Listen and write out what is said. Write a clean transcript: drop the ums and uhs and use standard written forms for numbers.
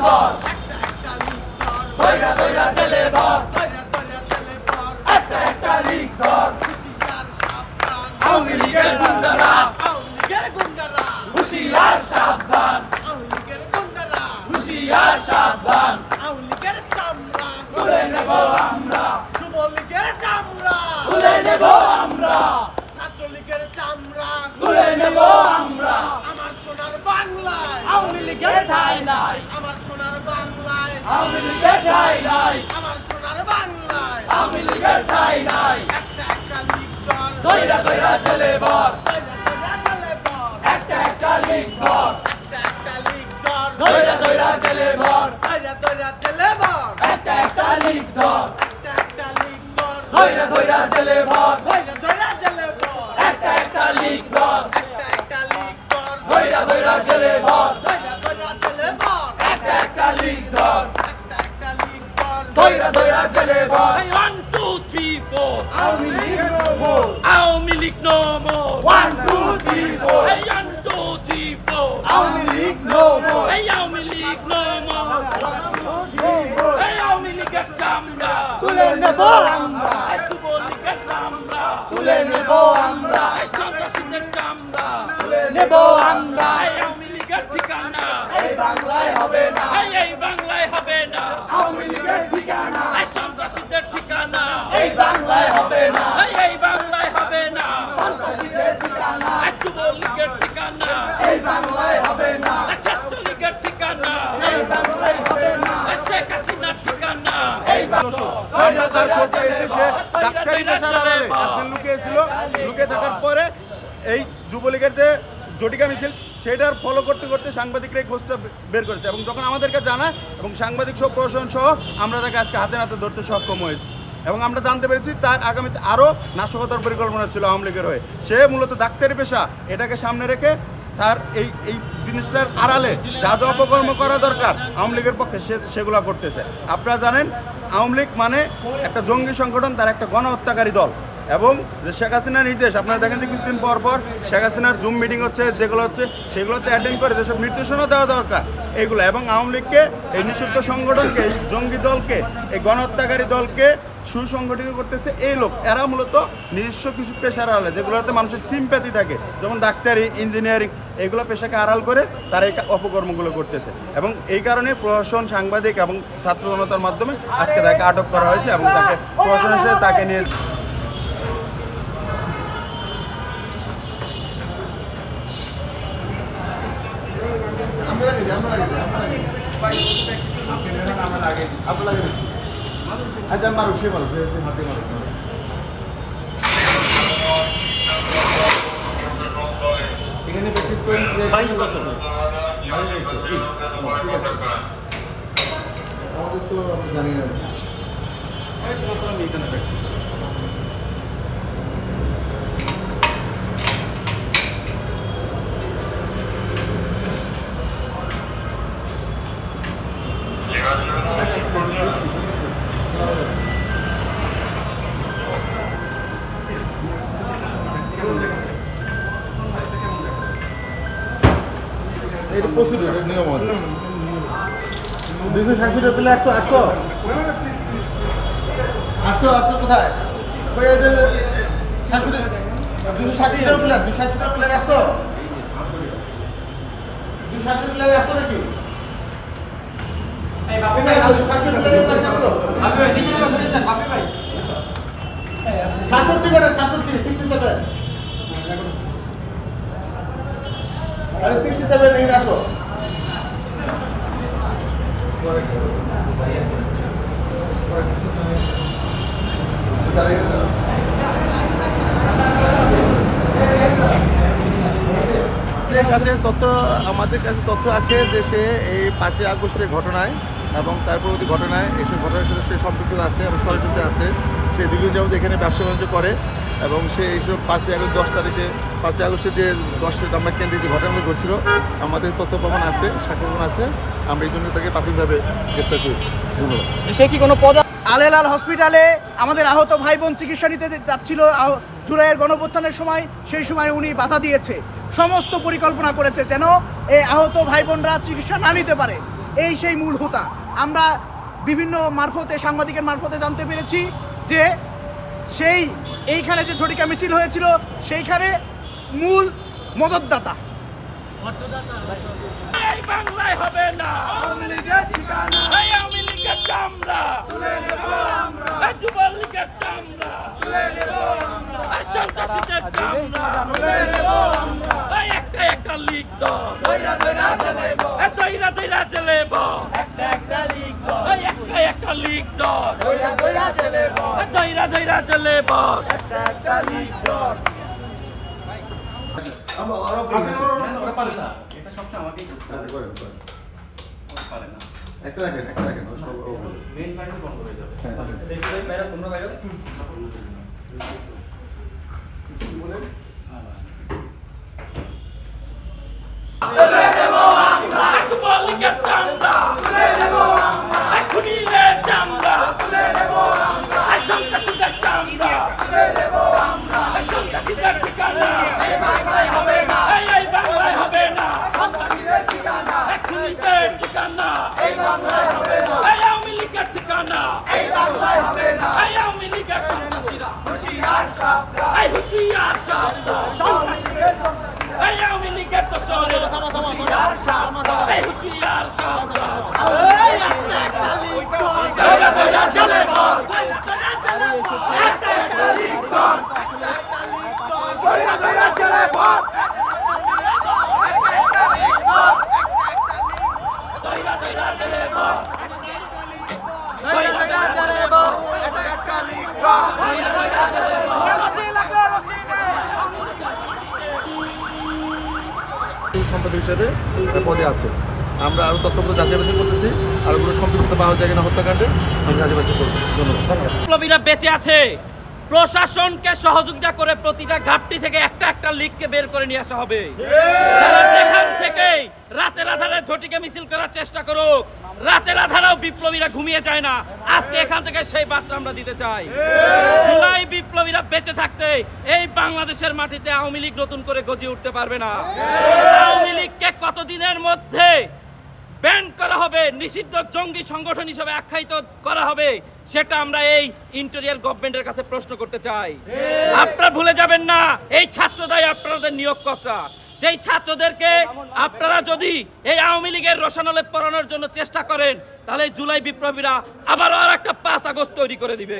কর দইরা দইরা জেলে ভর একটা একটা লিগ ধর আওয়ামী লীগের গুন্ডারা হুঁশিয়ার সাবধান হুঁশিয়ার সাবধান তুলে নেব আমরা যুবলীগের চামড়া তুলে নেব আমরা ছাত্রলীগের চামড়া তুলে নেব আমরা আমার সোনার বাংলায় আওয়ামী লীগের ঠাঁই নাই আমার সোনার বাংলায় আওয়ামী লীগের ঠাঁই নাই আমার সোনার বাংলায় আওয়ামী লীগের ঠাঁই নাই একটা একটা লিগ ধর দইরা দইরা জেলে ভর একটা একটা লিগ ধর একটা লিগ ধর দইরা দইরা জেলে ভর দইরা জেলে ভর একটা একটা লিগ ধর একটা লিগ ধর দইরা দইরা জেলে ভর দইরা জেলে ভর একটা একটা লিগ ধর একটা লিগ ধর দইরা দইরা জেলে ভর দইরা জেলে ভর একটা একটা লিগ ধর একটা লিগ ধর দইরা দইরা জেলে ভর 1 2 3 4 Awami League no more Awami League no more 1 2 3 4 1 2 3 4 Awami League no more Awami League no more আওয়ামী লীগের চামড়া তুলে নেব আমরা যুবলীগের চামড়া তুলে নেব আমরা সন্ত্রাসীদের চামড়া তুলে নেব আমরা আওয়ামী লীগের ঠিকানা এই বাংলায় হবে না এই বাংলায় হবে না আওয়ামী লীগের ঠিকানা সন্ত্রাসীদের ঠিকানা এই বাংলায় হবে না এই বাংলায় হবে না সন্ত্রাসীদের ঠিকানা যুবলীগের ঠিকানা এই বাংলায় হবে না ছাত্রলীগের ঠিকানা এই বাংলায় হবে না শেখ হাসিনার ঠিকানা এই আমরা তার খোঁজ পেয়েছি সে ডাক্তারি পেশার আড়ালে একদিন লুকিয়েছিল, লুকিয়ে থাকার পরে এই যুবলীগের যে জটিকা মিছিল সেটার ফলো করতে করতে সাংবাদিকরা এই খোঁজটা বের করেছে এবং যখন আমাদেরকে জানায় এবং সাংবাদিক সহ প্রশাসন সহ আমরা তাকে আজকে হাতে নাতে ধরতে সক্ষম হয়েছি এবং আমরা জানতে পেরেছি তার আগামীতে আরও নাশকতার পরিকল্পনা ছিল আওয়ামী লীগের হয়ে। সে মূলত ডাক্তারি পেশা এটাকে সামনে রেখে তার এই জিনিসটার আড়ালে যা যা অপকর্ম করা দরকার আওয়ামী লীগের পক্ষে সেগুলো করতেছে। আপনারা জানেন আওয়ামী লীগ মানে একটা জঙ্গি সংগঠন, তার একটা গণহত্যাকারী দল এবং যে শেখ হাসিনার নির্দেশ আপনারা দেখেন যে কিছুদিন পর পর শেখ হাসিনার জুম মিটিং হচ্ছে, যেগুলো হচ্ছে সেগুলোতে অ্যাটেন্ড করে যেসব নির্দেশনা দেওয়া দরকার এইগুলো এবং আওয়ামী লীগকে এই নিষিদ্ধ সংগঠনকে এই জঙ্গি দলকে এই গণহত্যাকারী দলকে সুসংগঠিত করতেছে এই লোক। এরা মূলত নিজস্ব কিছু পেশার আড়ালে যেগুলোতে মানুষের সিম্প্যাথি থাকে যেমন ডাক্তারি, ইঞ্জিনিয়ারিং এগুলো পেশাকে আড়াল করে তারা এই অপকর্মগুলো করতেছে এবং এই কারণে প্রশাসন, সাংবাদিক এবং ছাত্র জনতার মাধ্যমে আজকে তাকে আটক করা হয়েছে এবং তাকে প্রশাসন হিসেবে তাকে নিয়ে আচ্ছা মারো সে মারো হাতে মারো এখানে প্র্যাকটিস করেন ঠিক আছে আমাদের তো আমি জানি না এটা প্রসিডিউর, এটা নিয়ম আছে 260 প্লেয়ার আসছো কোথায় ওই এদের 260 প্লেয়ার 260 প্লেয়ার আসছো 260 প্লেয়ার আসছো নাকি এই বাপি ভাই 260 প্লেয়ার আসছো বাপি ভাই নিচে বসে বাপি ভাই 66 করে 67 अरे 67 नहीं राशो আমাদের কাছে তথ্য আছে যে সে এই 5 আগস্টের ঘটনায় এবং তার পরবর্তী ঘটনায় এইসব ঘটনার সাথে সে সম্পৃক্ত আছে এবং ষড়যন্ত্রে আছে। সে দীর্ঘদিন যাবত এখানে ব্যবসা বাণিজ্য করে এবং সে এইসব 5 আগস্ট 10 তারিখে 5 আগস্টে যে 10 আমরা কেন্দ্রে যে ঘটনাগুলো ঘটছিল আমাদের তথ্য প্রমাণ আছে, সাক্ষ্য প্রমাণ আছে। আমরা এই জন্য তাকে প্রাথমিকভাবে গ্রেপ্তার করেছি। ধন্যবাদ। সে কি কোনো পদ আল হেলাল হসপিটালে আমাদের আহত ভাই বোন চিকিৎসা নিতে যাচ্ছিল জুলাইয়ের গণঅভ্যুত্থানের সময়, সেই সময় উনি বাধা দিয়েছে, সমস্ত পরিকল্পনা করেছে যেন এই আহত ভাই বোনরা চিকিৎসা না নিতে পারে। এই সেই মূল হোতা। আমরা বিভিন্ন মারফতে, সাংবাদিকের মারফতে জানতে পেরেছি যে এইখানে যে ঝটিকা মিছিল হয়েছিল সেইখানে মূল মদতদাতা এই বাংলায় হবে না, এই আওয়ামী লীগের চামড়া তুলে নেব আমরা, এই যুবলীগের চামড়া তুলে নেব আমরা, এই সন্ত্রাসীদের চামড়া তুলে নেব আমরা, এই একটা লীগ দল দইরা দইরা জ্বলেব, এই দইরা দইরা জ্বলেব, একটা লীগ দল, এই একটা লীগ দল দইরা দইরা জ্বলেব, এই দইরা দইরা জ্বলেব, একটা লীগ দল। আমরা ওরা পারে না, এটা সবটা আমাকেই করতে হবে। পারে না, একটা রাখেন মেইন পয়েন্ট বন্ধ হয়ে যাবে। এই বাইরে তোমরা বাইরে বলে তুলে নেব আমরা, যুবলীগের চামড়া তুলে নেব আমরা, খুনিদের চামড়া তুলে নেব আমরা, সন্ত্রাসীদের চামড়া তুলে নেব আমরা, সন্ত্রাসীদের ঠিকানা এই বাংলায় হবে না, এই বাংলায় হবে না, সন্ত্রাসীদের ঠিকানা খুনিদের ঠিকানা এই বাংলায় হবে না, এই আওয়ামী লীগের ঠিকানা এই বাংলায় হবে না, এই আওয়ামী লীগের সন্ত্রাসীরা হুঁশিয়ার সাবধান, এই হুঁশিয়ার সাবধান, সন্ত্রাসীদের এই আওয়ামী লীগের তো শহরে হুঁশিয়ার সাবধান, এই হুঁশিয়ার সাবধান, এই একটা লীগ দল দইরা দইরা জ্বলেব, দইরা দইরা জ্বলেব, একটা লীগ দল দইরা দইরা জ্বলেব, একটা লীগ দল দইরা দইরা জ্বলেব, দইরা দইরা জ্বলেব, একটা লীগ দল দইরা দইরা জ্বলেব, রশি লাগলে রশি নে সম্পাদক হিসেবে পদে আছে। আমরা আরো তথ্যপত্র যাচাই বাছাই করতেছি, আর ওগুলো সম্পৃক্ততা পাওয়া যায় কিনা হত্যাকাণ্ডে আমি যাচাই বাছাই করবো। ধন্যবাদ। বিপ্লবীরা বেঁচে আছে, প্রশাসনকে সহযোগিতা করে প্রতিটা ঘাটতি থেকে একটা লীগকে বের করে নিয়ে আসা হবে। তারা যেখান থেকে রাতের আধারে ঝটিকা মিছিল করার চেষ্টা করুক, রাতের আধারেও বিপ্লবীরা ঘুমিয়ে যায় না। আজকে এখান থেকে সেই বার্তা আমরা দিতে চাই। জুলাই বিপ্লবীরা বেঁচে থাকতে এই বাংলাদেশের মাটিতে আওয়ামী লীগ নতুন করে গজিয়ে উঠতে পারবে না। আওয়ামী লীগকে কতদিনের মধ্যে ব্যান করা হবে, নিষিদ্ধ জঙ্গি সংগঠন হিসেবে আখ্যায়িত করা হবে, সেটা আমরা এই ইন্টেরিয়র গভর্নমেন্টের কাছে প্রশ্ন করতে চাই। আপনারা ভুলে যাবেন না, এই ছাত্রদায় আপনাদের নিয়োগকর্তা। সেই ছাত্রদেরকে আপনারা যদি এই আওয়ামী লীগের রসানলে পড়ানোর জন্য চেষ্টা করেন, তাহলে জুলাই বিপ্লবীরা আবারও আর একটা 5 আগস্ট তৈরি করে দিবে।